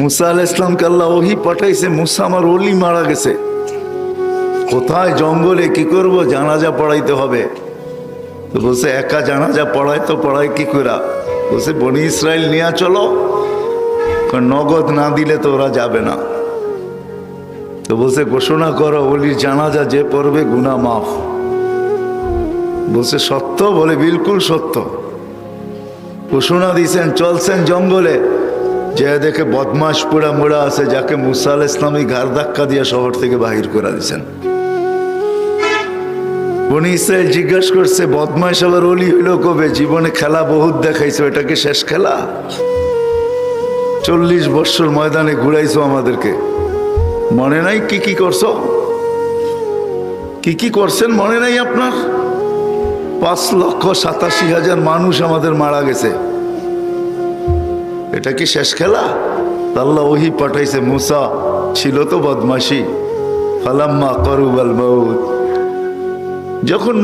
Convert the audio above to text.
মুসা আলাইহিস সালামকে আল্লাহ ওহী পাঠাইছে, মুসা আমার ওলি মারা গেছে, কোথায় জঙ্গলে কি করব, জানাজা পড়াইতে হবে। তো বলছে একা জানাজা পড়ায় তো পড়ায় কি করে? বলছে বনি ইসরাইল নিয়ে চলো, নগদ না দিলে তো ওরা যাবে না। তো বলছে ঘোষণা করো ওলির জানাজা যে পড়বে গুনাহ মাফ। বলছে সত্য? বলে বিলকুল সত্য। ঘোষণা দিয়েছেন, চলছেন জঙ্গলে, যে দেখে বদমাস পোড়া মোড়া আছে, যাকে মুসা আলাইহিস সালাম ঘাড় ধাক্কা দিয়ে শহর থেকে বাহির করে দিয়েছেন। বনি ইসরাইল জিজ্ঞাসা করছে বদমাস আবার ওলি হইল কবে? জীবনে খেলা বহুত দেখাইছো, এটা কি শেষ খেলা? 40 বৎসর ময়দানে ঘুরাইছো আমাদেরকে, মনে নাই কি কি করছো, কি কি করছেন মনে নাই আপনার? 5,87,000 মানুষ আমাদের মারা গেছে, এটা কি শেষ খেলা? আল্লাহ ওহী পাঠাইছে, মুসা ছিল তো বদমাশি, ফালাম্মা কারুবাল মাউত, যখন